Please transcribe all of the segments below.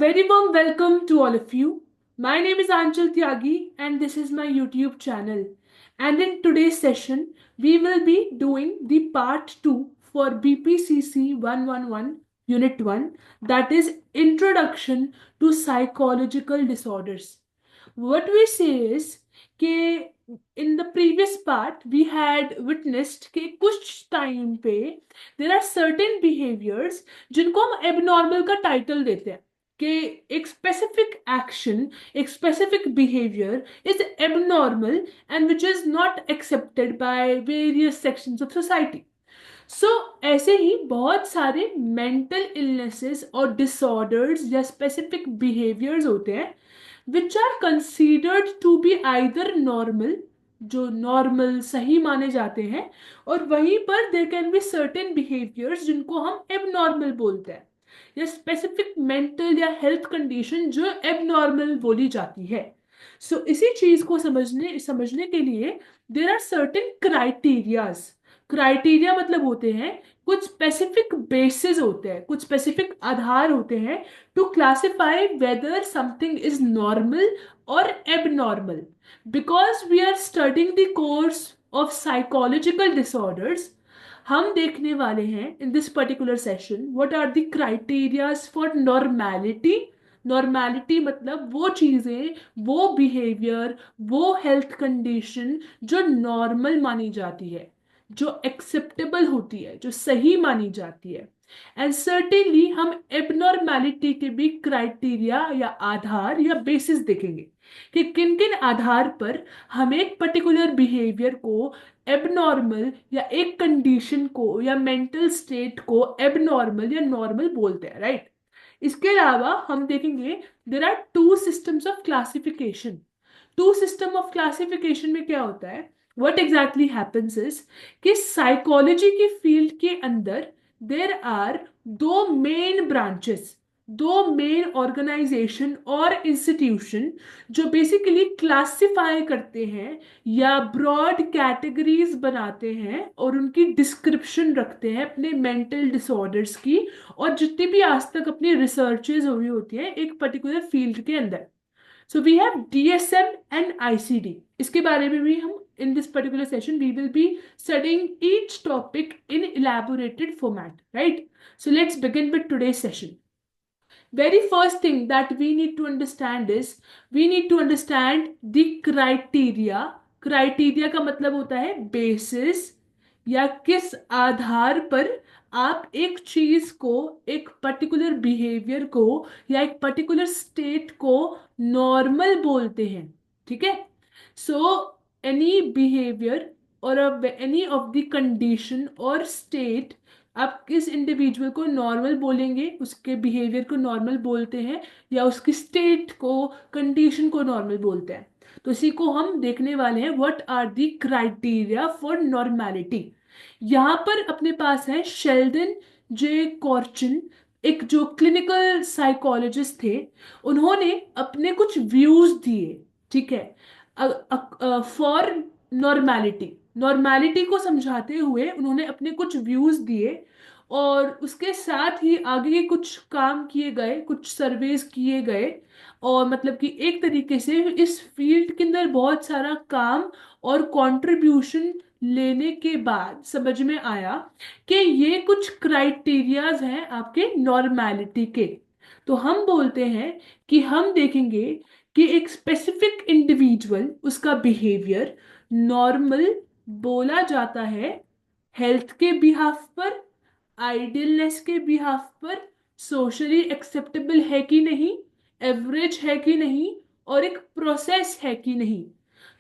very warm welcome to all of you. My name is Anchal Tyagi and this is my YouTube channel. And in today's session, we will be doing the part 2 for BPCC 111 Unit 1, that is Introduction to Psychological Disorders. What we say is कि in the previous part we had witnessed कि कुछ time पे there are certain behaviors जिनको हम abnormal का title देते हैं कि एक specific action, एक specific behavior is abnormal and which is not accepted by various sections of society. सो ऐसे ही बहुत सारे मेंटल इलनेसेस और डिसऑर्डर्स या स्पेसिफिक बिहेवियर्स होते हैं which are considered to be either normal, जो नॉर्मल सही माने जाते हैं, और वहीं पर there can be certain behaviours जिनको हम एबनॉर्मल बोलते हैं, या स्पेसिफिक मेंटल या हेल्थ कंडीशन जो एबनॉर्मल बोली जाती है. सो इसी चीज को समझने के लिए there are certain criterias. Criteria मतलब होते हैं कुछ स्पेसिफिक बेसिस होते हैं, कुछ स्पेसिफिक आधार होते हैं to classify whether something is normal और abnormal. Because we are studying the course of psychological disorders, हम देखने वाले हैं in this particular session what are the criterias for normality. Normality मतलब वो चीजें, वो बिहेवियर, वो हेल्थ कंडीशन जो नॉर्मल मानी जाती है, जो एक्सेप्टेबल होती है, जो सही मानी जाती है. एंड सर्टेनली हम एबनॉर्मैलिटी के भी क्राइटेरिया या आधार या बेसिस देखेंगे कि किन किन आधार पर हम एक पर्टिकुलर बिहेवियर को एबनॉर्मल या एक कंडीशन को या मेंटल स्टेट को एबनॉर्मल या नॉर्मल बोलते हैं, राइट. इसके अलावा हम देखेंगे there are two systems of classification. Two system of classification में क्या होता है, व्हाट एग्जैक्टली हैपेंस इज कि साइकोलॉजी की फील्ड के अंदर देर आर दो मेन ब्रांचेस, दो मेन ऑर्गेनाइजेशन और इंस्टीट्यूशन जो बेसिकली क्लासिफाई करते हैं या ब्रॉड कैटेगरीज बनाते हैं और उनकी डिस्क्रिप्शन रखते हैं अपने मेंटल डिसऑर्डर्स की, और जितनी भी आज तक अपनी रिसर्चेज हुई होती हैं एक पर्टिकुलर फील्ड के अंदर. So we have DSM and ICD. इसके बारे में भी हम in this particular session we will be studying each topic in elaborated format, right? So let's begin with today's session. Very first thing that we need to understand is we need to understand the criteria. Criteria का मतलब होता है basis, या किस आधार पर आप एक चीज को, एक पर्टिकुलर बिहेवियर को या एक पर्टिकुलर स्टेट को नॉर्मल बोलते हैं. ठीक है. सो एनी बिहेवियर और एनी ऑफ द कंडीशन और स्टेट, आप किस इंडिविजुअल को नॉर्मल बोलेंगे, उसके बिहेवियर को नॉर्मल बोलते हैं या उसकी स्टेट को, कंडीशन को नॉर्मल बोलते हैं. तो इसी को हम देखने वाले हैं what are the criteria for normality. यहाँ पर अपने पास है शेल्डन जे कॉर्चिन, एक जो क्लिनिकल साइकोलॉजिस्ट थे. उन्होंने अपने कुछ व्यूज दिए, ठीक है, फॉर नॉर्मैलिटी. नॉर्मैलिटी को समझाते हुए उन्होंने अपने कुछ व्यूज दिए, और उसके साथ ही आगे कुछ काम किए गए, कुछ सर्वेज किए गए, और मतलब कि एक तरीके से इस फील्ड के अंदर बहुत सारा काम और कंट्रीब्यूशन लेने के बाद समझ में आया कि ये कुछ क्राइटेरियाज हैं आपके नॉर्मैलिटी के. तो हम बोलते हैं कि हम देखेंगे कि एक स्पेसिफिक इंडिविजुअल, उसका बिहेवियर नॉर्मल बोला जाता है हेल्थ के बिहाफ पर, आइडियलनेस के बिहाफ पर, सोशली एक्सेप्टेबल है कि नहीं, एवरेज है कि नहीं, और एक प्रोसेस है कि नहीं.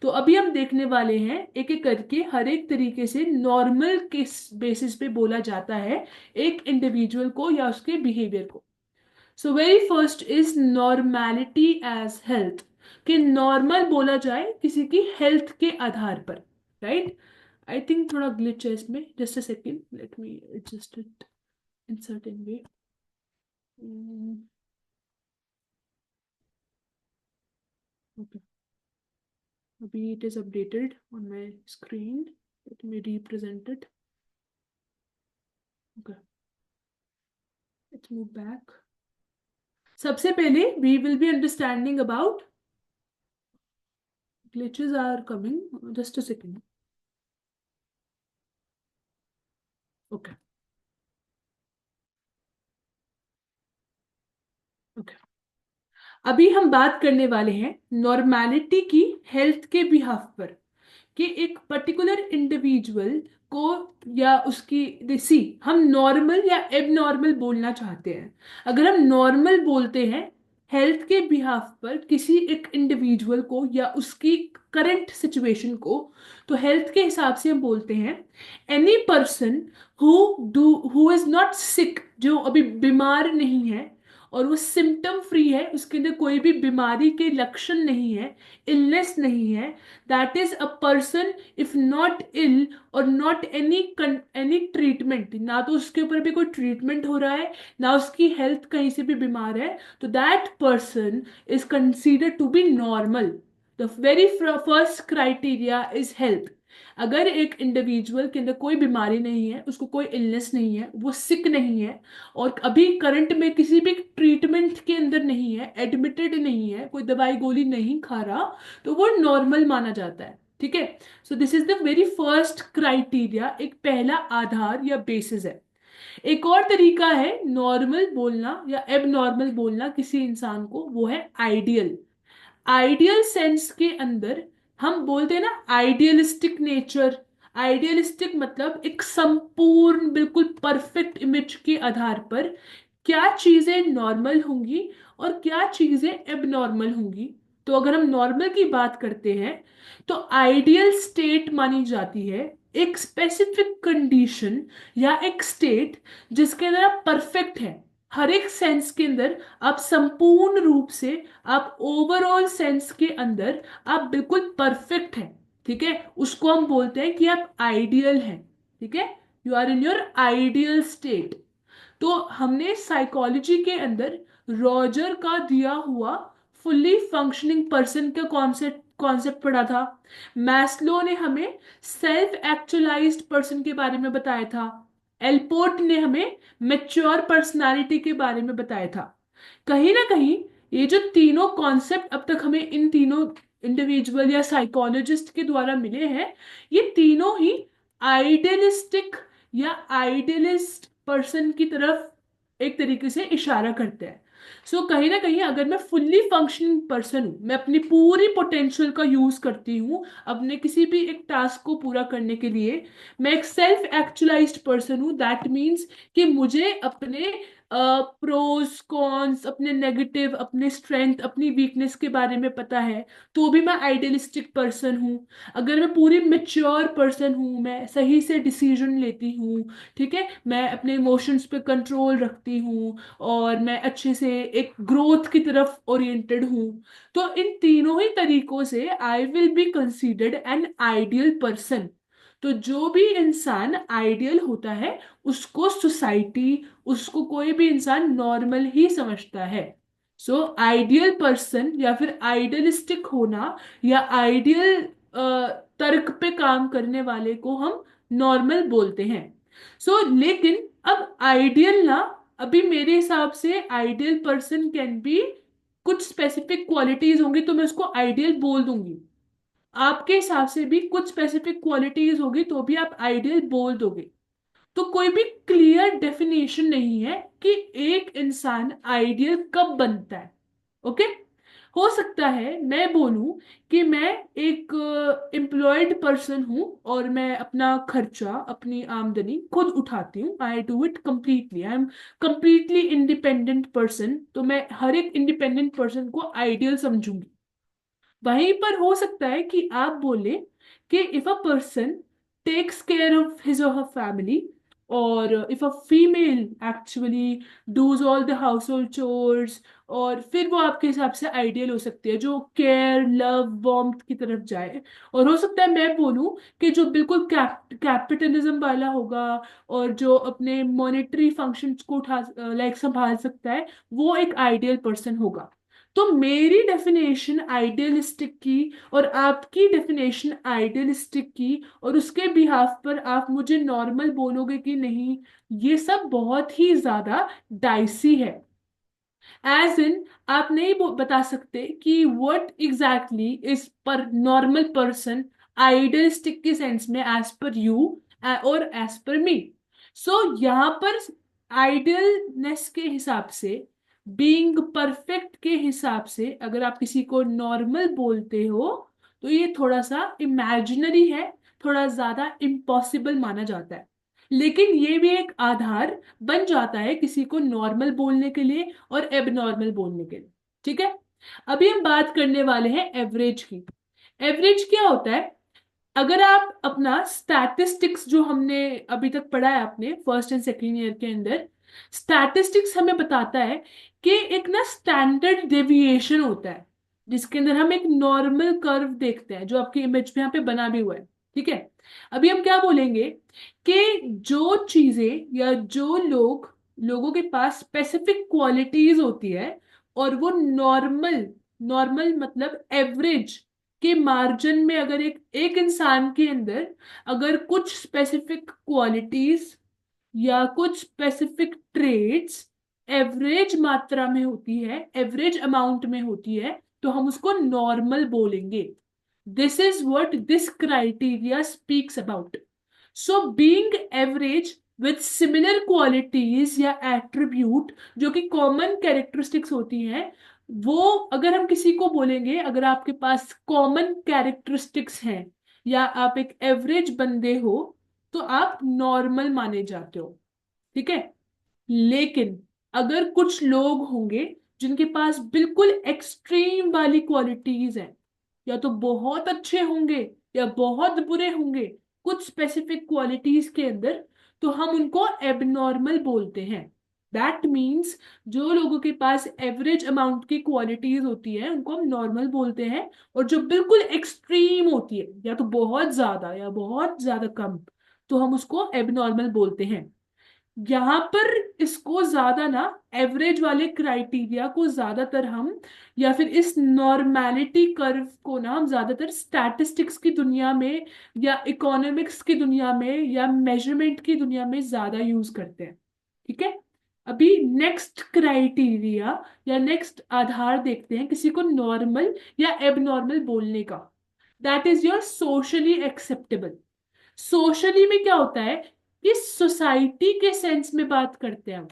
तो अभी हम देखने वाले हैं एक एक करके हर एक तरीके से नॉर्मल किस बेसिस पे बोला जाता है एक इंडिविजुअल को या उसके बिहेवियर को. So very first is normality as health, कि नॉर्मल बोला जाए किसी की हेल्थ के आधार पर, राइट. आई थिंक थोड़ा ग्लिच है इसमें, just a second, let me adjust it in certain way. Okay, अभी it is updated on my screen. Let me represent it. Okay, let's move back. सबसे पहले we will be understanding about glitches are coming. Just a second. Okay. Okay. अभी हम बात करने वाले हैं normality की हेल्थ के बिहाफ पर, कि एक पर्टिकुलर इंडिविजुअल को या उसकी सी हम नॉर्मल या एबनॉर्मल बोलना चाहते हैं। अगर हम नॉर्मल बोलते हैं हेल्थ के बिहाफ पर किसी एक इंडिविजुअल को या उसकी करंट सिचुएशन को, तो हेल्थ के हिसाब से हम बोलते हैं any person who is not sick, जो अभी बीमार नहीं है और वो सिम्टम फ्री है, उसके अंदर कोई भी बीमारी के लक्षण नहीं है, इलनेस नहीं है, that is a person if not ill और नॉट एनी ट्रीटमेंट, ना तो उसके ऊपर भी कोई ट्रीटमेंट हो रहा है, ना उसकी हेल्थ कहीं से भी बीमार है, तो that person is considered to be normal. The very first criteria is health. अगर एक इंडिविजुअल के अंदर कोई बीमारी नहीं है, उसको कोई इलनेस नहीं है, वो सिक नहीं है और अभी करंट में किसी भी ट्रीटमेंट के अंदर नहीं है, एडमिटेड नहीं है, कोई दवाई गोली नहीं खा रहा, तो वो नॉर्मल माना जाता है। ठीक है। So this is the very first criteria, एक पहला आधार या बेसिस है। एक और तरीका है नॉर्मल बोलना या एब नॉर्मल बोलना किसी इंसान को, वो है आइडियल। आइडियल सेंस के अंदर हम बोलते हैं ना आइडियलिस्टिक नेचर। आइडियलिस्टिक मतलब एक संपूर्ण बिल्कुल परफेक्ट इमेज के आधार पर क्या चीजें नॉर्मल होंगी और क्या चीजें एबनॉर्मल होंगी। तो अगर हम नॉर्मल की बात करते हैं तो आइडियल स्टेट मानी जाती है एक स्पेसिफिक कंडीशन या एक स्टेट जिसके अंदर आप परफेक्ट है, हर एक सेंस के अंदर आप संपूर्ण रूप से, आप ओवरऑल सेंस के अंदर आप बिल्कुल परफेक्ट हैं। ठीक है, उसको हम बोलते हैं कि आप आइडियल हैं। ठीक है, you are in your ideal state. तो हमने साइकोलॉजी के अंदर रॉजर का दिया हुआ फुल्ली फंक्शनिंग पर्सन का कॉन्सेप्ट कॉन्सेप्ट पढ़ा था। मैस्लो ने हमें सेल्फ एक्चुअलाइज्ड पर्सन के बारे में बताया था। एल्पोर्ट ने हमें मेच्योर पर्सनालिटी के बारे में बताया था। कहीं ना कहीं ये जो तीनों कॉन्सेप्ट अब तक हमें इन तीनों इंडिविजुअल या साइकोलॉजिस्ट के द्वारा मिले हैं, ये तीनों ही आइडियलिस्टिक या आइडियलिस्ट पर्सन की तरफ एक तरीके से इशारा करते हैं। सो कहीं ना कहीं अगर मैं फुल्ली फंक्शनिंग पर्सन हूँ, मैं अपनी पूरी पोटेंशियल का यूज करती हूँ अपने किसी भी एक टास्क को पूरा करने के लिए, मैं एक सेल्फ एक्चुअलाइज्ड पर्सन हूँ, दैट मीन्स कि मुझे अपने प्रोज कॉन्स, अपने नेगेटिव, अपने स्ट्रेंथ, अपनी वीकनेस के बारे में पता है, तो भी मैं आइडियलिस्टिक पर्सन हूँ। अगर मैं पूरी मेच्योर पर्सन हूँ, मैं सही से डिसीजन लेती हूँ, ठीक है, मैं अपने इमोशंस पे कंट्रोल रखती हूँ और मैं अच्छे से एक ग्रोथ की तरफ ओरिएंटेड हूँ, तो इन तीनों ही तरीकों से I will be considered an ideal person. तो जो भी इंसान आइडियल होता है उसको सोसाइटी, उसको कोई भी इंसान नॉर्मल ही समझता है। सो आइडियल पर्सन या फिर आइडियलिस्टिक होना या आइडियल तर्क पे काम करने वाले को हम नॉर्मल बोलते हैं। लेकिन अब आइडियल ना, अभी मेरे हिसाब से आइडियल पर्सन कैन बी कुछ स्पेसिफिक क्वालिटीज होंगी तो मैं उसको आइडियल बोल दूंगी। आपके हिसाब से भी कुछ स्पेसिफिक क्वालिटीज होगी तो भी आप आइडियल बोल दोगे। तो कोई भी क्लियर डेफिनेशन नहीं है कि एक इंसान आइडियल कब बनता है। ओके। हो सकता है मैं बोलूं कि मैं एक एम्प्लॉयड पर्सन हूं और मैं अपना खर्चा, अपनी आमदनी खुद उठाती हूँ, I do it completely, I am completely independent person, तो मैं हर एक इंडिपेंडेंट पर्सन को आइडियल समझूंगी। वहीं पर हो सकता है कि आप बोले कि if a person takes care of his और हर फैमिली, और if a female actually does all the household chores, और फिर वो आपके हिसाब से आइडियल हो सकती है जो केयर, लव, वार्मथ की तरफ जाए। और हो सकता है मैं बोलूं कि जो बिल्कुल कैपिटलिज्म वाला होगा और जो अपने मॉनेटरी फंक्शंस को उठा लाइक संभाल सकता है, वो एक आइडियल पर्सन होगा। तो मेरी डेफिनेशन आइडियलिस्टिक की और आपकी डेफिनेशन आइडियलिस्टिक की और उसके बिहाफ पर आप मुझे नॉर्मल बोलोगे कि नहीं, ये सब बहुत ही ज्यादा डाइसी है। एज इन आप नहीं बता सकते कि व्हाट एग्जैक्टली इज पर नॉर्मल पर्सन आइडियलिस्टिक के सेंस में एज पर यू और एज पर मी। सो यहाँ पर आइडियलनेस के हिसाब से, बीइंग परफेक्ट के हिसाब से अगर आप किसी को नॉर्मल बोलते हो तो ये थोड़ा सा इमेजिनरी है, थोड़ा ज्यादा इम्पॉसिबल माना जाता है। लेकिन ये भी एक आधार बन जाता है किसी को नॉर्मल बोलने के लिए और एबनॉर्मल बोलने के लिए। ठीक है, अभी हम बात करने वाले हैं एवरेज की। एवरेज क्या होता है? अगर आप अपना स्टैटिस्टिक्स जो हमने अभी तक पढ़ा है अपने फर्स्ट एंड सेकेंड ईयर के अंदर, स्टैटिस्टिक्स हमें बताता है कि एक ना स्टैंडर्ड डेविएशन होता है जिसके अंदर हम एक नॉर्मल कर्व देखते हैं, जो आपकी इमेज पे यहाँ पे बना भी हुआ है। ठीक है, अभी हम क्या बोलेंगे कि जो चीजें या जो लोगों के पास स्पेसिफिक क्वालिटीज होती है और वो नॉर्मल, नॉर्मल मतलब एवरेज के मार्जिन में, अगर एक एक इंसान के अंदर अगर कुछ स्पेसिफिक क्वालिटीज या कुछ स्पेसिफिक ट्रेड्स एवरेज मात्रा में होती है, एवरेज अमाउंट में होती है, तो हम उसको नॉर्मल बोलेंगे। This is what this criteria speaks about. So being average with similar qualities या एट्रीब्यूट जो कि कॉमन कैरेक्टरिस्टिक्स होती हैं, वो अगर हम किसी को बोलेंगे, अगर आपके पास कॉमन कैरेक्टरिस्टिक्स हैं या आप एक एवरेज बंदे हो, तो आप नॉर्मल माने जाते हो। ठीक है, लेकिन अगर कुछ लोग होंगे जिनके पास बिल्कुल एक्सट्रीम वाली क्वालिटीज हैं, या तो बहुत अच्छे होंगे या बहुत बुरे होंगे कुछ स्पेसिफिक क्वालिटीज के अंदर, तो हम उनको एबनॉर्मल बोलते हैं। दैट मीन्स जो लोगों के पास एवरेज अमाउंट की क्वालिटीज होती है उनको हम नॉर्मल बोलते हैं, और जो बिल्कुल एक्सट्रीम होती है, या तो बहुत ज्यादा या बहुत ज्यादा कम, तो हम उसको एबनॉर्मल बोलते हैं। यहाँ पर इसको ज्यादा ना, एवरेज वाले क्राइटेरिया को ज्यादातर हम, या फिर इस नॉर्मैलिटी कर्व को ना हम ज्यादातर स्टैटिस्टिक्स की दुनिया में या इकोनॉमिक्स की दुनिया में या मेजरमेंट की दुनिया में ज्यादा यूज करते हैं। ठीक है, अभी नेक्स्ट क्राइटेरिया या नेक्स्ट आधार देखते हैं किसी को नॉर्मल या एबनॉर्मल बोलने का। That is your socially acceptable. Socially में क्या होता है कि सोसाइटी के सेंस में बात करते हैं हम।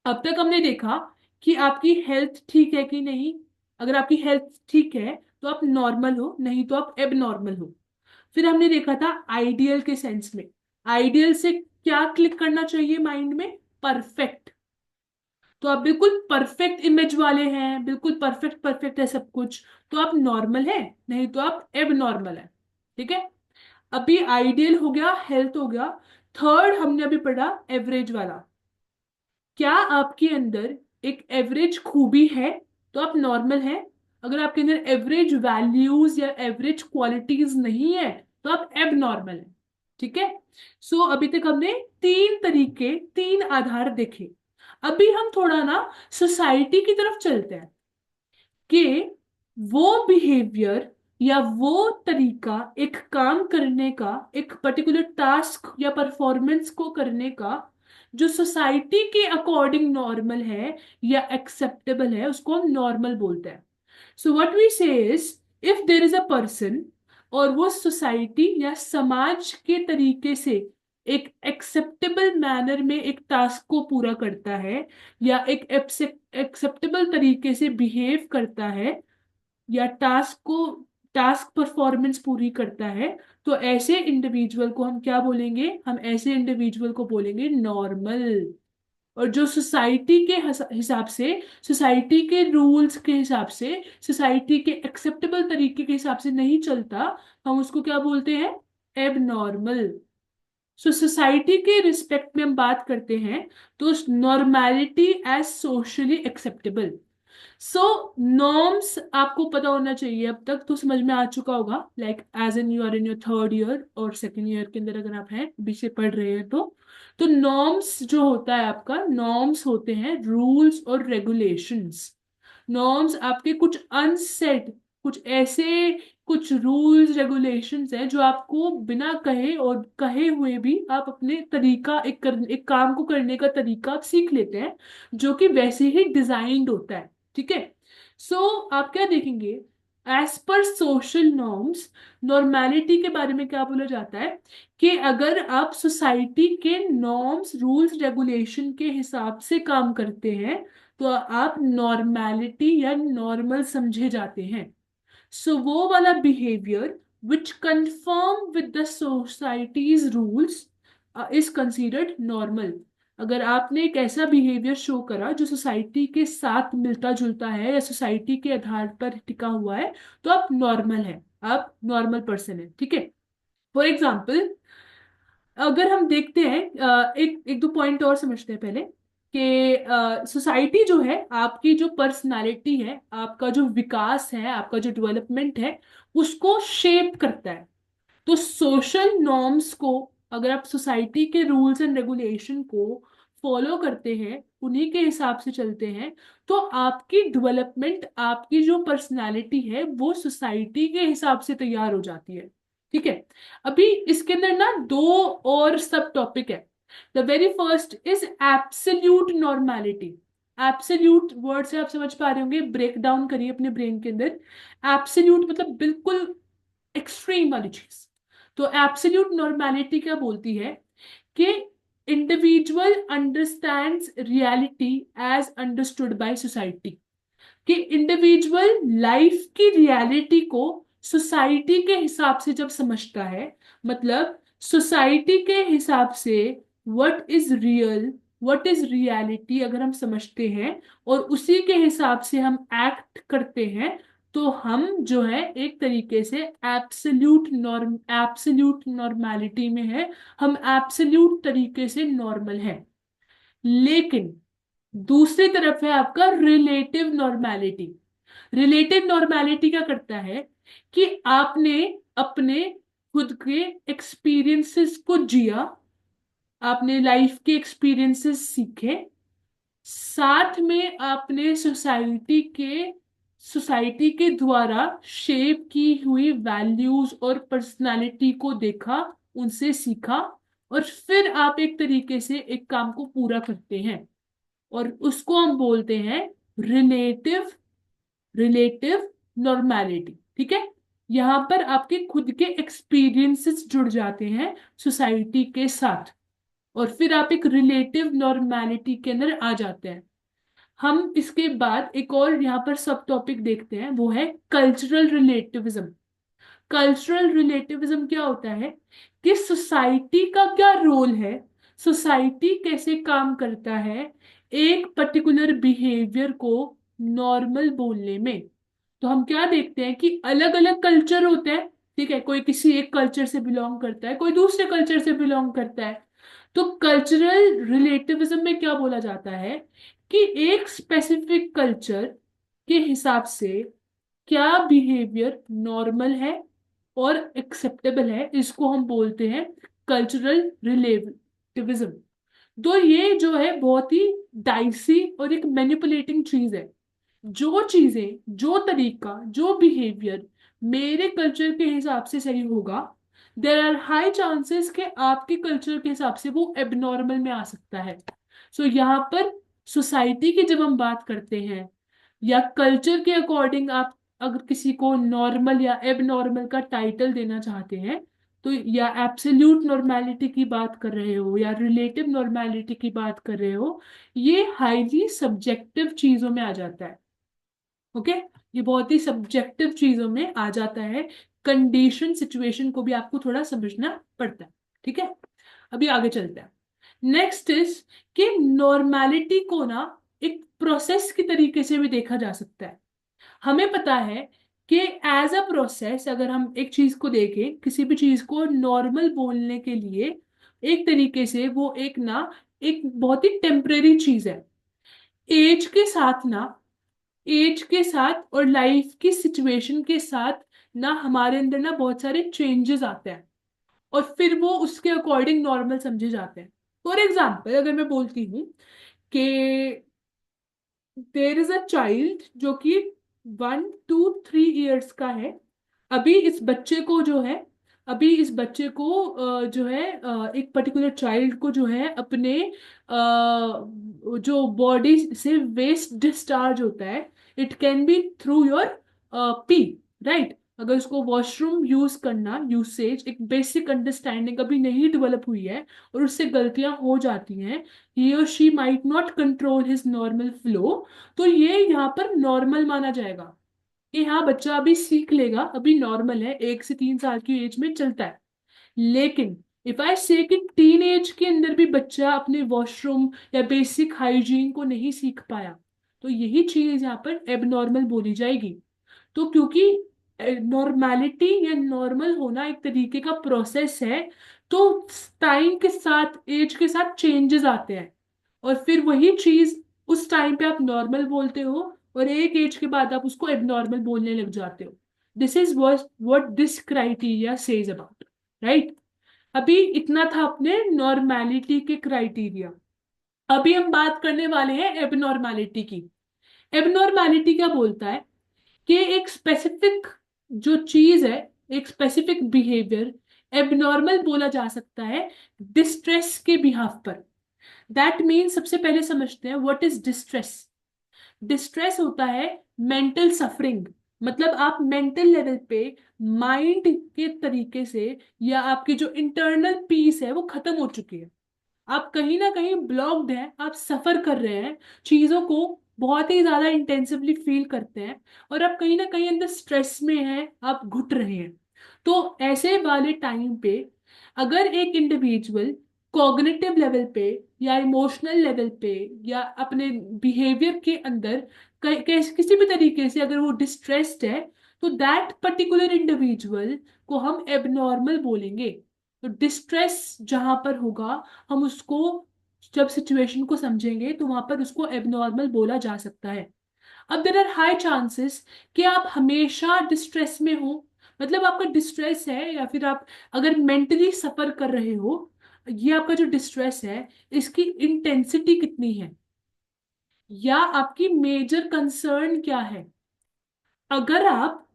अब तक हमने देखा कि आपकी हेल्थ ठीक है कि नहीं। अगर आपकी हेल्थ ठीक है तो आप नॉर्मल हो, नहीं तो आप एब नॉर्मल हो। फिर हमने देखा था आइडियल के सेंस में। आइडियल से क्या क्लिक करना चाहिए माइंड में? परफेक्ट। तो आप बिल्कुल परफेक्ट इमेज वाले हैं, बिल्कुल परफेक्ट परफेक्ट है सब कुछ, तो आप नॉर्मल है, नहीं तो आप एब नॉर्मल है। ठीक है, अभी आइडियल हो गया, हेल्थ हो गया। थर्ड हमने अभी पढ़ा एवरेज वाला। क्या आपके अंदर एक एवरेज खूबी है तो आप नॉर्मल है। अगर आपके अंदर एवरेज वैल्यूज या एवरेज क्वालिटीज नहीं है तो आप एब नॉर्मल है। ठीक है, सो अभी तक हमने तीन तरीके, तीन आधार देखे। अभी हम थोड़ा ना सोसाइटी की तरफ चलते हैं कि वो बिहेवियर या वो तरीका एक काम करने का, एक पर्टिकुलर टास्क या परफॉर्मेंस को करने का, जो सोसाइटी के अकॉर्डिंग नॉर्मल है या एक्सेप्टेबल है, उसको हम नॉर्मल बोलते हैं। सो व्हाट वी से is, if there is a person और वो सोसाइटी या समाज के तरीके से एक एक्सेप्टेबल मैनर में एक टास्क को पूरा करता है, या एक एक्सेप्टेबल तरीके से बिहेव करता है, या टास्क परफॉर्मेंस पूरी करता है, तो ऐसे इंडिविजुअल को हम क्या बोलेंगे? हम ऐसे इंडिविजुअल को बोलेंगे नॉर्मल। और जो सोसाइटी के हिसाब से, सोसाइटी के रूल्स के हिसाब से, सोसाइटी के एक्सेप्टेबल तरीके के हिसाब से नहीं चलता, हम उसको क्या बोलते हैं? एब नॉर्मल। सो सोसाइटी के रिस्पेक्ट में हम बात करते हैं तो नॉर्मैलिटी एज सोशली एक्सेप्टेबल। सो नॉर्म्स आपको पता होना चाहिए, अब तक तो समझ में आ चुका होगा, like as an you are in your third year और सेकेंड ईयर के अंदर अगर आप हैं, बीच पढ़ रहे हैं तो नॉर्म्स जो होता है आपका, नॉर्म्स होते हैं रूल्स और रेगुलेशंस। नॉर्म्स आपके कुछ अनसेड कुछ ऐसे कुछ रूल्स रेगुलेशंस हैं जो आपको बिना कहे और कहे हुए भी आप अपने तरीका एक काम को करने का तरीका आप सीख लेते हैं, जो कि वैसे ही डिजाइंड होता है। ठीक है। सो आप क्या देखेंगे, as per social norms, normality के बारे में क्या बोला जाता है कि अगर आप सोसाइटी के नॉर्म्स रूल्स रेगुलेशन के हिसाब से काम करते हैं तो आप नॉर्मेलिटी या नॉर्मल समझे जाते हैं। सो वो वाला behaviour which confirm with the societies rules is considered normal. अगर आपने एक ऐसा बिहेवियर शो करा जो सोसाइटी के साथ मिलता जुलता है या सोसाइटी के आधार पर टिका हुआ है, तो आप नॉर्मल है, आप नॉर्मल पर्सन है। ठीक है। फॉर एग्जाम्पल, अगर हम देखते हैं एक एक दो पॉइंट और समझते हैं पहले कि सोसाइटी जो है, आपकी जो पर्सनालिटी है, आपका जो विकास है, आपका जो डेवलपमेंट है, उसको शेप करता है। तो सोशल नॉर्म्स को, अगर आप सोसाइटी के रूल्स एंड रेगुलेशन को फॉलो करते हैं, उन्हीं के हिसाब से चलते हैं, तो आपकी डेवलपमेंट, आपकी जो पर्सनालिटी है वो सोसाइटी के हिसाब से तैयार हो जाती है। ठीक है। अभी इसके अंदर ना दो और सब टॉपिक है। The very first is absolute normality. Absolute word से आप समझ पा रहे होंगे, ब्रेक डाउन करिए अपने ब्रेन के अंदर। एब्सोल्यूट मतलब बिल्कुल एक्सट्रीम वाली चीज। तो एब्सोल्यूट नॉर्मेलिटी क्या बोलती है कि individual understands reality as understood by society. कि इंडिविजुअल लाइफ की रियलिटी को सोसाइटी के हिसाब से जब समझता है, मतलब सोसाइटी के हिसाब से what is real, what is reality अगर हम समझते हैं और उसी के हिसाब से हम एक्ट करते हैं, तो हम जो है एक तरीके से एब्सोल्यूट नॉर्मेलिटी में है, हम एब्सोल्यूट तरीके से नॉर्मल है। लेकिन दूसरी तरफ है आपका रिलेटिव नॉर्मेलिटी। रिलेटिव नॉर्मेलिटी क्या करता है कि आपने अपने खुद के एक्सपीरियंसेस को जिया, आपने लाइफ के एक्सपीरियंसेस सीखे, साथ में आपने सोसाइटी के द्वारा शेप की हुई वैल्यूज और पर्सनालिटी को देखा, उनसे सीखा, और फिर आप एक तरीके से एक काम को पूरा करते हैं, और उसको हम बोलते हैं रिलेटिव रिलेटिव नॉर्मेलिटी। ठीक है। यहां पर आपके खुद के एक्सपीरियंसेस जुड़ जाते हैं सोसाइटी के साथ, और फिर आप एक रिलेटिव नॉर्मेलिटी के अंदर आ जाते हैं। हम इसके बाद एक और यहाँ पर सब टॉपिक देखते हैं, वो है कल्चरल रिलेटिविज्म। कल्चरल रिलेटिविज्म क्या होता है कि सोसाइटी का क्या रोल है, सोसाइटी कैसे काम करता है एक पर्टिकुलर बिहेवियर को नॉर्मल बोलने में। तो हम क्या देखते हैं कि अलग अलग कल्चर होते हैं। ठीक है, कोई किसी एक कल्चर से बिलोंग करता है, कोई दूसरे कल्चर से बिलोंग करता है। तो कल्चरल रिलेटिविज्म में क्या बोला जाता है कि एक स्पेसिफिक कल्चर के हिसाब से क्या बिहेवियर नॉर्मल है और एक्सेप्टेबल है, इसको हम बोलते हैं कल्चरल रिलेटिविज्म। तो ये जो है बहुत ही डाइसी और एक मैनिपुलेटिंग चीज है। जो चीजें, जो तरीका, जो बिहेवियर मेरे कल्चर के हिसाब से सही होगा, देर आर हाई चांसेस कि आपके कल्चर के हिसाब से वो एबनॉर्मल में आ सकता है। सो यहाँ पर सोसाइटी की जब हम बात करते हैं या कल्चर के अकॉर्डिंग आप अगर किसी को नॉर्मल या एबनॉर्मल का टाइटल देना चाहते हैं, तो या एब्सोल्यूट नॉर्मेलिटी की बात कर रहे हो या रिलेटिव नॉर्मेलिटी की बात कर रहे हो, ये हाईली सब्जेक्टिव चीजों में आ जाता है। ओके। ये बहुत ही सब्जेक्टिव चीजों में आ जाता है। कंडीशन सिचुएशन को भी आपको थोड़ा समझना पड़ता है। ठीक है। अभी आगे चलते हैं। नेक्स्ट इज कि नॉर्मेलिटी को ना एक प्रोसेस की तरीके से भी देखा जा सकता है। हमें पता है कि एज अ प्रोसेस अगर हम एक चीज को देखें, किसी भी चीज को नॉर्मल बोलने के लिए एक तरीके से वो एक बहुत ही टेम्परेरी चीज है। एज के साथ ना, एज के साथ और लाइफ की सिचुएशन के साथ ना हमारे अंदर ना बहुत सारे चेंजेस आते हैं, और फिर वो उसके अकॉर्डिंग नॉर्मल समझे जाते हैं। फॉर एग्जाम्पल, अगर मैं बोलती हूँ कि देर इज अ चाइल्ड जो कि 1 to 3 इयर्स का है। अभी इस बच्चे को जो है अभी इस बच्चे को जो है एक पर्टिकुलर चाइल्ड को जो है अपने जो बॉडी से वेस्ट डिस्चार्ज होता है, it can be through your P, right. अगर उसको वॉशरूम यूज करना, यूसेज, एक बेसिक अंडरस्टैंडिंग अभी नहीं डेवलप हुई है और उससे गलतियां हो जाती हैं, ही और she might not control his normal flow, तो ये यहाँ पर नॉर्मल माना जाएगा कि हाँ बच्चा अभी सीख लेगा, अभी नॉर्मल है, 1 से 3 साल की एज में चलता है। लेकिन इफ आई से कि टीन एज के अंदर भी बच्चा अपने वॉशरूम या बेसिक हाइजीन को नहीं सीख पाया, तो यही चीज यहाँ पर एबनॉर्मल बोली जाएगी। तो क्योंकि नॉर्मैलिटी या नॉर्मल होना एक तरीके का प्रोसेस है, तो टाइम के साथ, एज के साथ चेंजेस आते हैं, और फिर वही चीज उस टाइम पे आप नॉर्मल बोलते हो और एक एज के बाद आप उसको एबनॉर्मल बोलने लग जाते हो। This is what this criteria says about, right. अभी इतना था अपने नॉर्मैलिटी के क्राइटेरिया। अभी हम बात करने वाले हैं एबनॉर्मैलिटी की। एबनॉर्मैलिटी क्या बोलता है कि एक स्पेसिफिक जो चीज है, एक स्पेसिफिक बिहेवियर एबनॉर्मल बोला जा सकता है डिस्ट्रेस के बिहाफ पर। दैट मीन सबसे पहले समझते हैं व्हाट इज डिस्ट्रेस। डिस्ट्रेस होता है मेंटल सफरिंग, मतलब आप मेंटल लेवल पे माइंड के तरीके से या आपकी जो इंटरनल पीस है वो खत्म हो चुकी है, आप कहीं ना कहीं ब्लॉक्ड हैं, आप सफर कर रहे हैं, चीजों को बहुत ही ज्यादा इंटेंसिवली फील करते हैं, और आप कहीं ना कहीं अंदर स्ट्रेस में हैं, आप घुट रहे हैं। तो ऐसे वाले टाइम पे अगर एक इंडिविजुअल कॉग्निटिव लेवल पे या इमोशनल लेवल पे या अपने बिहेवियर के अंदर किसी भी तरीके से अगर वो डिस्ट्रेस्ड है, तो दैट पर्टिकुलर इंडिविजुअल को हम एबनॉर्मल बोलेंगे। तो डिस्ट्रेस जहां पर होगा, हम उसको जब सिचुएशन को समझेंगे तो वहां पर उसको एबनॉर्मल बोला जा सकता है। अब देर आर हाई चांसेस कि आप हमेशा डिस्ट्रेस में हो, मतलब आपका डिस्ट्रेस है या फिर आप अगर मेंटली सफर कर रहे हो, ये आपका जो डिस्ट्रेस है इसकी इंटेंसिटी कितनी है, या आपकी मेजर कंसर्न क्या है। अगर आप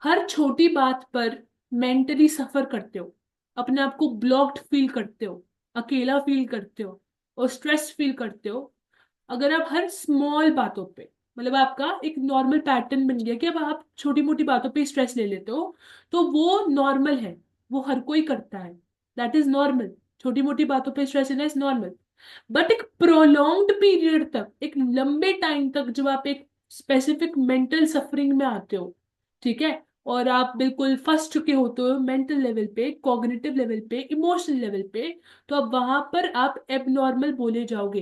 हर छोटी बात पर मेंटली सफर करते हो, अपने आप को ब्लॉक्ड फील करते हो, अकेला फील करते हो और स्ट्रेस फील करते हो, अगर आप हर स्मॉल बातों पे, मतलब आपका एक नॉर्मल पैटर्न बन गया कि अब आप छोटी मोटी बातों पे स्ट्रेस ले लेते हो, तो वो नॉर्मल है, वो हर कोई करता है, दैट इज नॉर्मल। छोटी मोटी बातों पे स्ट्रेस लेना इज नॉर्मल। बट एक प्रोलॉन्ग्ड पीरियड तक, एक लंबे टाइम तक जब आप एक स्पेसिफिक मेंटल सफरिंग में आते हो, ठीक है, और आप बिल्कुल फंस चुके होते हो मेंटल लेवल पे, कॉग्निटिव लेवल पे, इमोशनल लेवल पे, तो अब वहां पर आप एबनॉर्मल बोले जाओगे।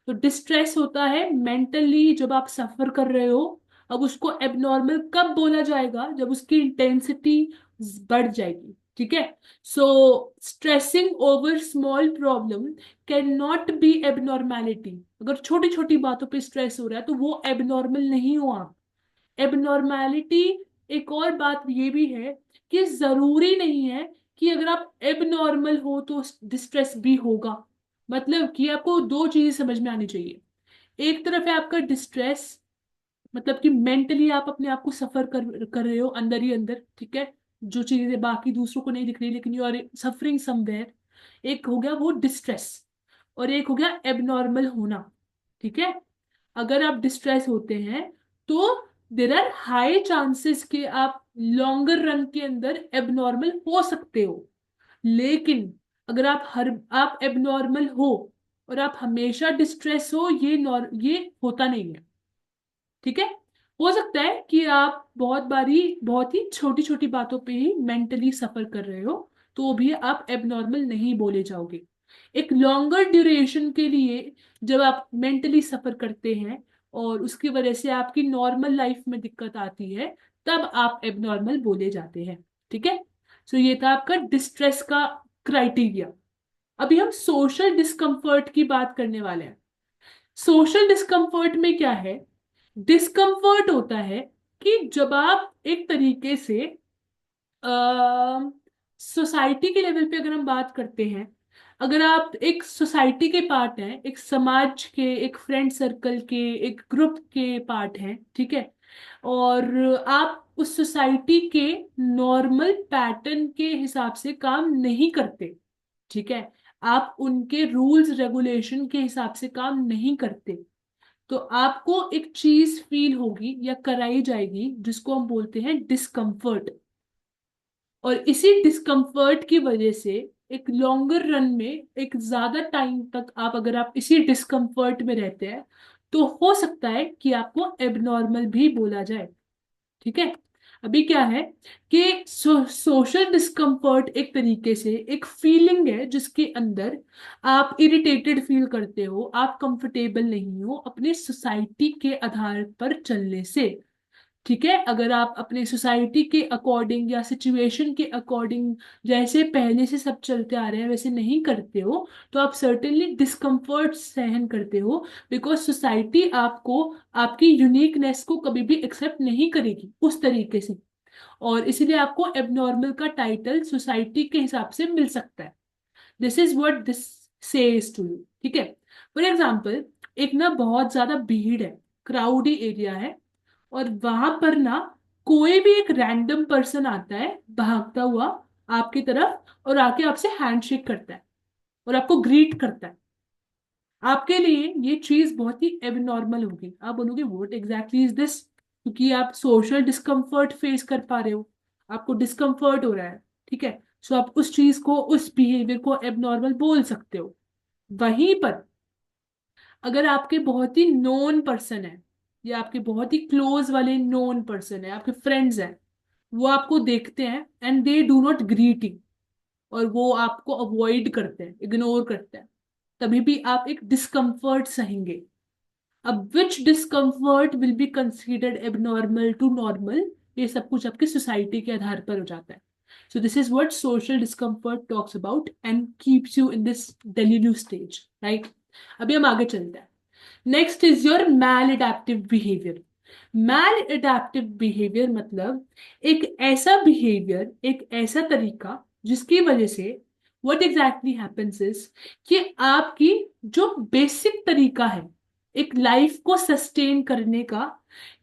तो डिस्ट्रेस होता है मेंटली जब आप सफर कर रहे हो। अब उसको एबनॉर्मल कब बोला जाएगा, जब उसकी इंटेंसिटी बढ़ जाएगी, ठीक है। So stressing over small problem can not be abnormality. अगर छोटी छोटी बातों पे स्ट्रेस हो रहा है तो वो एबनॉर्मल नहीं हो आप। एबनॉर्मैलिटी, एक और बात ये भी है कि जरूरी नहीं है कि अगर आप एबनॉर्मल हो तो डिस्ट्रेस भी होगा। मतलब कि आपको दो चीजें समझ में आनी चाहिए। एक तरफ है आपका डिस्ट्रेस, मतलब कि मेंटली आप अपने आप को सफर कर रहे हो अंदर ही अंदर, ठीक है, जो चीजें बाकी दूसरों को नहीं दिख रही लेकिन यू आर सफरिंग समवेयर। एक हो गया वो डिस्ट्रेस, और एक हो गया एबनॉर्मल होना, ठीक है। अगर आप डिस्ट्रेस होते हैं तो देर आर हाई चांसेस कि आप लॉन्गर रन के अंदर एबनॉर्मल हो सकते हो। लेकिन अगर आप एबनॉर्मल हो और आप हमेशा डिस्ट्रेस हो, ये होता नहीं है, ठीक है। हो सकता है कि आप बहुत ही छोटी छोटी बातों पे ही मेंटली सफर कर रहे हो, तो भी आप एबनॉर्मल नहीं बोले जाओगे। एक लॉन्गर ड्यूरेशन के लिए जब आप मेंटली सफर करते हैं और उसकी वजह से आपकी नॉर्मल लाइफ में दिक्कत आती है, तब आप एबनॉर्मल बोले जाते हैं, ठीक है। सो ये था आपका डिस्ट्रेस का क्राइटेरिया। अभी हम सोशल डिस्कम्फर्ट की बात करने वाले हैं। सोशल डिस्कम्फर्ट में क्या है? डिस्कम्फर्ट होता है कि जब आप एक तरीके से सोसाइटी के लेवल पे अगर हम बात करते हैं, अगर आप एक सोसाइटी के पार्ट हैं, एक समाज के, एक फ्रेंड सर्कल के, एक ग्रुप के पार्ट हैं, ठीक है, और आप उस सोसाइटी के नॉर्मल पैटर्न के हिसाब से काम नहीं करते, ठीक है, आप उनके रूल्स रेगुलेशन के हिसाब से काम नहीं करते, तो आपको एक चीज फील होगी या कराई जाएगी जिसको हम बोलते हैं डिस्कम्फर्ट। और इसी डिस्कम्फर्ट की वजह से एक लॉन्गर रन में, एक ज्यादा टाइम तक आप अगर आप इसी डिस्कम्फर्ट में रहते हैं, तो हो सकता है कि आपको एबनॉर्मल भी बोला जाए। ठीक है। अभी क्या है कि सोशल डिस्कम्फर्ट एक तरीके से एक फीलिंग है जिसके अंदर आप इरिटेटेड फील करते हो, आप कंफर्टेबल नहीं हो अपने सोसाइटी के आधार पर चलने से। ठीक है, अगर आप अपने सोसाइटी के अकॉर्डिंग या सिचुएशन के अकॉर्डिंग जैसे पहले से सब चलते आ रहे हैं वैसे नहीं करते हो, तो आप सर्टेनली डिस्कम्फर्ट सहन करते हो, बिकॉज सोसाइटी आपको, आपकी यूनिकनेस को कभी भी एक्सेप्ट नहीं करेगी उस तरीके से। और इसीलिए आपको एबनॉर्मल का टाइटल सोसाइटी के हिसाब से मिल सकता है। This is what this says to you. ठीक है। फॉर एग्जाम्पल, एक ना बहुत ज्यादा भीड़ है, क्राउडी एरिया है, और वहां पर ना कोई भी एक रैंडम पर्सन आता है भागता हुआ आपकी तरफ और आके आपसे हैंडशेक करता है और आपको ग्रीट करता है। आपके लिए ये चीज बहुत ही एबनॉर्मल होगी, आप बोलोगे व्हाट एग्जैक्टली इज दिस, क्योंकि आप सोशल डिस्कम्फर्ट फेस कर पा रहे हो, आपको डिस्कम्फर्ट हो रहा है। ठीक है, सो आप उस चीज को, उस बिहेवियर को एबनॉर्मल बोल सकते हो। वहीं पर अगर आपके बहुत ही नोन पर्सन है, या आपके बहुत ही क्लोज वाले नोन पर्सन है, आपके फ्रेंड्स हैं, वो आपको देखते हैं and they do not greet you, और वो आपको अवॉइड करते हैं, इग्नोर करते हैं, तभी भी आप एक डिस्कम्फर्ट सहेंगे। अब which discomfort will be considered abnormal to normal, ये सब कुछ आपकी सोसाइटी के आधार पर हो जाता है। So this is what social discomfort talks about and keeps you in this daily new stage, right. अभी हम आगे चलते हैं। Next is your maladaptive behaviour. Maladaptive behaviour मतलब एक ऐसा बिहेवियर, एक ऐसा तरीका जिसकी वजह से व्हाट एग्जैक्टली हैपेंस इज कि आपकी जो बेसिक तरीका है एक लाइफ को सस्टेन करने का,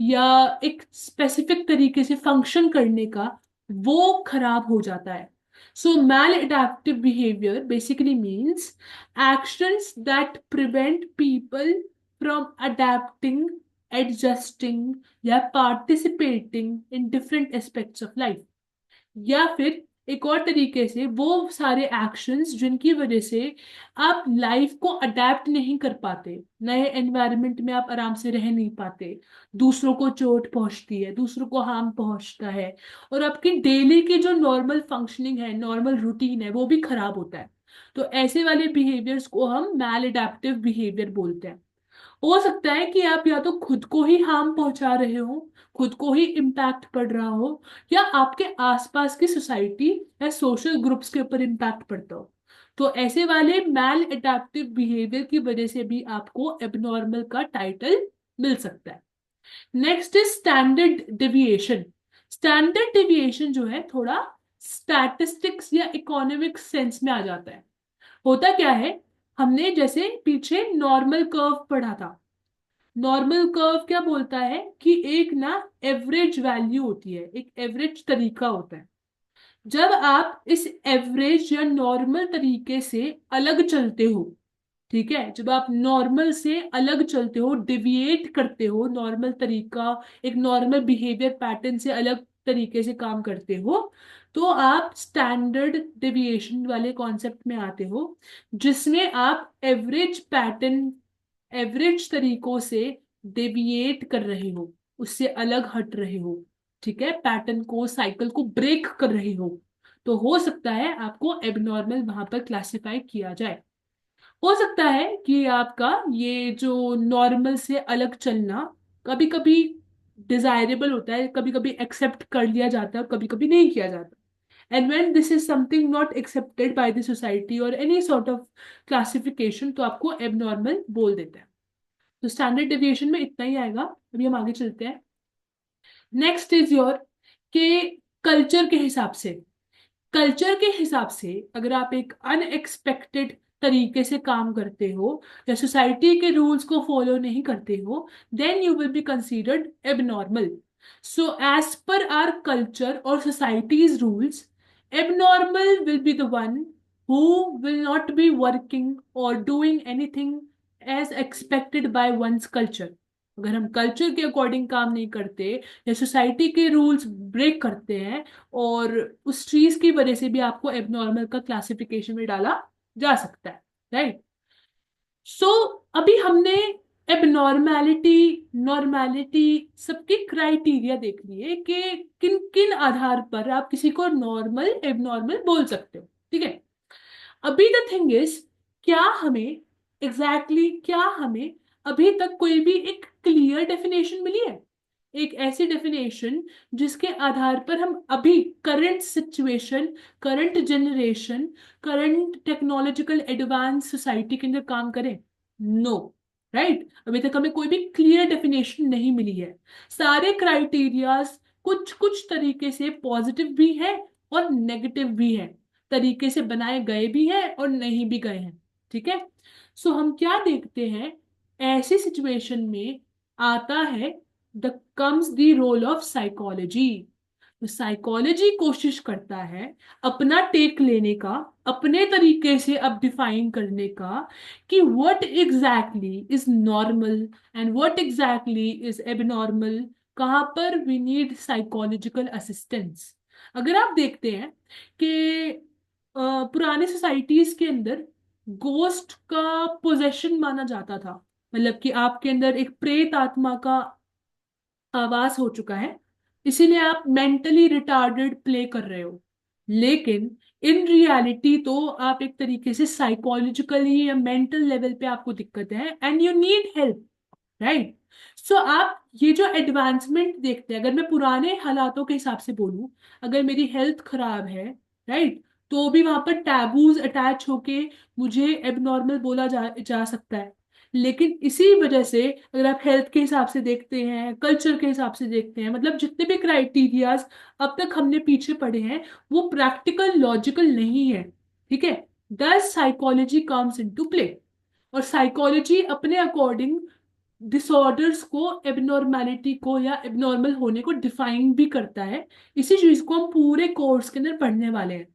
या एक स्पेसिफिक तरीके से फंक्शन करने का, वो खराब हो जाता है। So maladaptive behaviour basically means actions that prevent people from adapting, adjusting या participating in different aspects of life। या फिर एक और तरीके से वो सारे एक्शंस जिनकी वजह से आप लाइफ को अडेप्ट नहीं कर पाते, नए एनवायरनमेंट में आप आराम से रह नहीं पाते, दूसरों को चोट पहुंचती है, दूसरों को हार्म पहुंचता है, और आपकी डेली की जो नॉर्मल फंक्शनिंग है, नॉर्मल रूटीन है, वो भी खराब होता है। तो ऐसे वाले बिहेवियर्स को हम मैल एडेप्टिव बिहेवियर बोलते हैं। हो सकता है कि आप या तो खुद को ही हार्म पहुंचा रहे हो, खुद को ही इम्पैक्ट पड़ रहा हो, या आपके आसपास की सोसाइटी या सोशल ग्रुप्स के ऊपर इम्पैक्ट पड़ता हो। तो ऐसे वाले मैल एडेप्टिव बिहेवियर की वजह से भी आपको एबनॉर्मल का टाइटल मिल सकता है। Next is standard deviation. Standard deviation जो है थोड़ा स्टैटिस्टिक्स या इकोनॉमिक सेंस में आ जाता है। होता क्या है, हमने जैसे पीछे नॉर्मल कर्व पढ़ा था, नॉर्मल कर्व क्या बोलता है कि एक ना एवरेज वैल्यू होती है, एक एवरेज तरीका होता है। जब आप इस एवरेज या नॉर्मल तरीके से अलग चलते हो, ठीक है, जब आप नॉर्मल से अलग चलते हो, डिविएट करते हो, नॉर्मल तरीका, एक नॉर्मल बिहेवियर पैटर्न से अलग तरीके से काम करते हो, तो आप स्टैंडर्ड डेविएशन वाले कॉन्सेप्ट में आते हो, जिसमें आप एवरेज पैटर्न, एवरेज तरीकों से डेविएट कर रहे हो, उससे अलग हट रहे हो। ठीक है, पैटर्न को, साइकिल को ब्रेक कर रहे हो, तो हो सकता है आपको एबनॉर्मल वहां पर क्लासिफाई किया जाए। हो सकता है कि आपका ये जो नॉर्मल से अलग चलना कभी कभी डिजायरेबल होता है, कभी कभी एक्सेप्ट कर लिया जाता है और कभी कभी नहीं किया जाता। And when this is something not accepted by the society और एनी सॉर्ट ऑफ क्लासिफिकेशन, तो आपको एबनॉर्मल बोल देता है। तो स्टैंडर्ड डेविएशन में इतना ही आएगा। अभी हम आगे चलते हैं। नेक्स्ट इज योर के कल्चर के हिसाब से, कल्चर के हिसाब से अगर आप एक अनएक्सपेक्टेड तरीके से काम करते हो या सोसाइटी के रूल्स को फॉलो नहीं करते हो, then you will be considered abnormal. So as per our culture or society's rules, abnormal will be the one who will not be working or doing anything as expected by one's culture. अगर हम culture के according काम नहीं करते या society के rules break करते हैं, और उस चीज की वजह से भी आपको एबनॉर्मल का क्लासिफिकेशन में डाला जा सकता है, राइट. सो अभी हमने एबनॉर्मैलिटी, नॉर्मैलिटी, सबके क्राइटेरिया देख लिए कि किन किन आधार पर आप किसी को नॉर्मल एबनॉर्मल बोल सकते हो, ठीक है. अभी द थिंग इज, क्या हमें क्या हमें अभी तक कोई भी एक क्लियर डेफिनेशन मिली है, एक ऐसी डेफिनेशन जिसके आधार पर हम अभी current situation, current generation, current technological advance society के अंदर काम करें? No, right. अभी तक हमें कोई भी क्लियर डेफिनेशन नहीं मिली है. सारे क्राइटेरियाज कुछ कुछ तरीके से पॉजिटिव भी है और नेगेटिव भी है, तरीके से बनाए गए भी हैं और नहीं भी गए हैं, ठीक है. सो हम क्या देखते हैं, ऐसी सिचुएशन में आता है the comes the role of psychology. तो साइकोलॉजी कोशिश करता है अपना टेक लेने का, अपने तरीके से अब डिफाइन करने का कि what exactly is normal and what exactly is abnormal, कहाँ पर वी नीड साइकोलॉजिकल असिस्टेंस. अगर आप देखते हैं कि पुराने सोसाइटीज के अंदर गोस्ट का पोजेशन माना जाता था, मतलब कि आपके अंदर एक प्रेत आत्मा का आवास हो चुका है, इसीलिए आप मेंटली रिटार्डेड प्ले कर रहे हो. लेकिन इन रियलिटी तो आप एक तरीके से साइकोलॉजिकली या मेंटल लेवल पे आपको दिक्कत है and you need help, right. So आप ये जो एडवांसमेंट देखते हैं, अगर मैं पुराने हालातों के हिसाब से बोलूं, अगर मेरी हेल्थ खराब है, राइट, तो भी वहां पर टैबूज अटैच होके मुझे एबनॉर्मल बोला जा सकता है. लेकिन इसी वजह से अगर आप हेल्थ के हिसाब से देखते हैं, कल्चर के हिसाब से देखते हैं, मतलब जितने भी क्राइटेरियाज अब तक हमने पीछे पढ़े हैं वो प्रैक्टिकल लॉजिकल नहीं है, ठीक है. दस साइकोलॉजी कम्स इनटू प्ले, और साइकोलॉजी अपने अकॉर्डिंग डिसऑर्डर्स को, एबनॉर्मैलिटी को या एबनॉर्मल होने को डिफाइन भी करता है. इसी चीज को हम पूरे कोर्स के अंदर पढ़ने वाले हैं.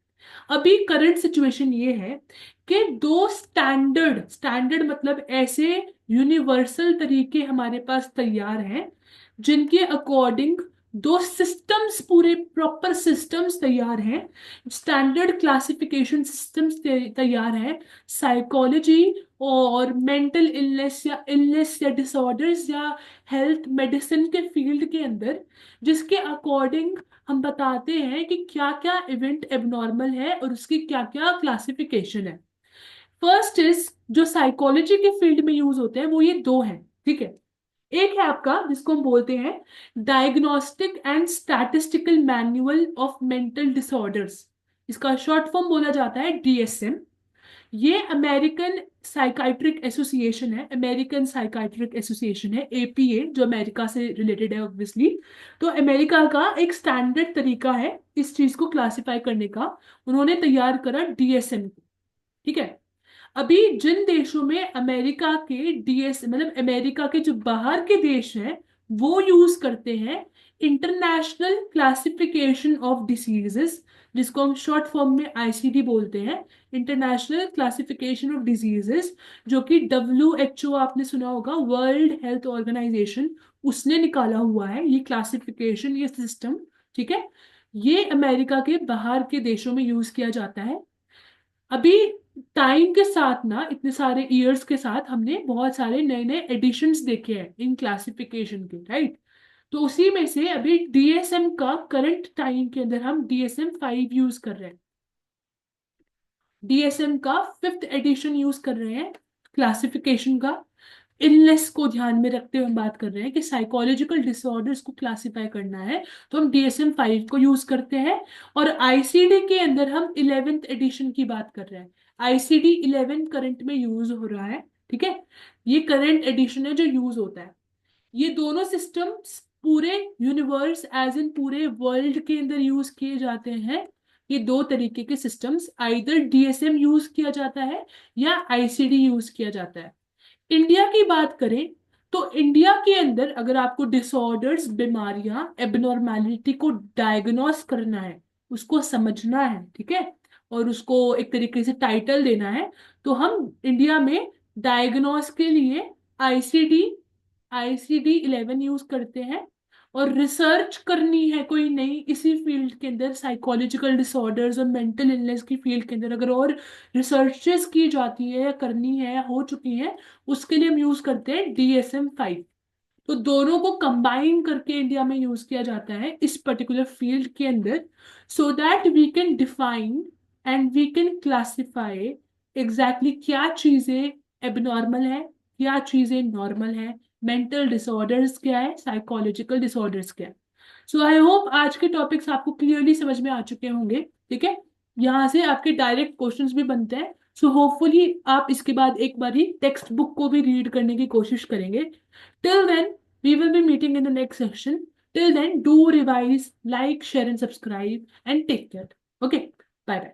अभी करंट सिचुएशन ये है कि दो स्टैंडर्ड, मतलब ऐसे यूनिवर्सल तरीके हमारे पास तैयार हैं जिनके अकॉर्डिंग दो सिस्टम्स, पूरे प्रॉपर सिस्टम्स तैयार हैं, स्टैंडर्ड क्लासिफिकेशन सिस्टम्स तैयार हैं. साइकोलॉजी और मेंटल इलनेस या डिसऑर्डर्स या हेल्थ मेडिसिन के फील्ड के अंदर, जिसके अकॉर्डिंग हम बताते हैं कि क्या क्या इवेंट एबनॉर्मल है और उसकी क्या क्या क्लासिफिकेशन है. फर्स्ट इज, जो साइकोलॉजी के फील्ड में यूज होते हैं वो ये दो हैं, ठीक है. एक है आपका जिसको हम बोलते हैं diagnostic and statistical manual of mental disorders, इसका शॉर्ट फॉर्म बोला जाता है डीएसएम. ये अमेरिकन साइकाइट्रिक एसोसिएशन है, अमेरिकन साइकाइट्रिक एसोसिएशन है, एपीए, जो अमेरिका से रिलेटेड है ऑब्वियसली. तो अमेरिका का एक स्टैंडर्ड तरीका है इस चीज को क्लासिफाई करने का, उन्होंने तैयार करा डीएसएम को, ठीक है. अभी जिन देशों में अमेरिका के डीएस, मतलब अमेरिका के जो बाहर के देश हैं, वो यूज करते हैं इंटरनेशनल क्लासिफिकेशन ऑफ डिसीजेस, जिसको हम शॉर्ट फॉर्म में आईसीडी बोलते हैं, इंटरनेशनल क्लासिफिकेशन ऑफ डिजीजेस, जो कि WHO, आपने सुना होगा, वर्ल्ड हेल्थ ऑर्गेनाइजेशन, उसने निकाला हुआ है ये क्लासिफिकेशन, ये सिस्टम, ठीक है. ये अमेरिका के बाहर के देशों में यूज किया जाता है. अभी टाइम के साथ ना, इतने सारे ईयर्स के साथ हमने बहुत सारे नए नए एडिशंस देखे हैं इन क्लासिफिकेशन के, राइट. तो उसी में से अभी डीएसएम का करंट टाइम के अंदर हम DSM-5 यूज कर रहे हैं, डीएसएम का फिफ्थ एडिशन यूज कर रहे हैं क्लासिफिकेशन का. इलनेस को ध्यान में रखते हुए हम बात कर रहे हैं कि साइकोलॉजिकल डिसऑर्डर्स को क्लासिफाई करना है, तो हम DSM-5 को यूज करते हैं. और आईसीडी के अंदर हम 11th एडिशन की बात कर रहे हैं. आईसीडी 11 करंट में यूज हो रहा है, ठीक है. ये करंट एडिशन है जो यूज होता है. ये दोनों सिस्टम पूरे यूनिवर्स, एज इन पूरे वर्ल्ड के अंदर यूज किए जाते हैं ये दो तरीके के सिस्टम्स, आइदर डीएसएम यूज किया जाता है या आईसीडी यूज किया जाता है। इंडिया की बात करें तो इंडिया के अंदर अगर आपको डिसऑर्डर्स, बीमारियां, एबनॉर्मैलिटी को डायग्नोस करना है, उसको समझना है, ठीक है, और उसको एक तरीके से टाइटल देना है, तो हम इंडिया में डायग्नोस के लिए आईसीडी आईसीडी 11 यूज करते हैं। और रिसर्च करनी है कोई नई इसी फील्ड के अंदर, साइकोलॉजिकल डिसऑर्डर्स और मेंटल इलनेस की फील्ड के अंदर अगर और रिसर्चेस की जाती है या करनी है या हो चुकी है, उसके लिए हम यूज करते हैं DSM-5। तो दोनों को कंबाइन करके इंडिया में यूज किया जाता है इस पर्टिकुलर फील्ड के अंदर, so that we can define and we can classify exactly क्या चीजें एबनॉर्मल है, क्या चीजें नॉर्मल है, मेंटल डिसऑर्डर्स क्या है, साइकोलॉजिकल डिसऑर्डर्स क्या है। सो आई होप आज के टॉपिक्स आपको क्लियरली समझ में आ चुके होंगे, ठीक है। यहाँ से आपके डायरेक्ट क्वेश्चंस भी बनते हैं, सो होपफुली आप इसके बाद एक बार ही टेक्स्ट बुक को भी रीड करने की कोशिश करेंगे। Till then, we will be meeting in the next section. Till then, do revise, like, share, and subscribe, and take care. Okay, bye bye.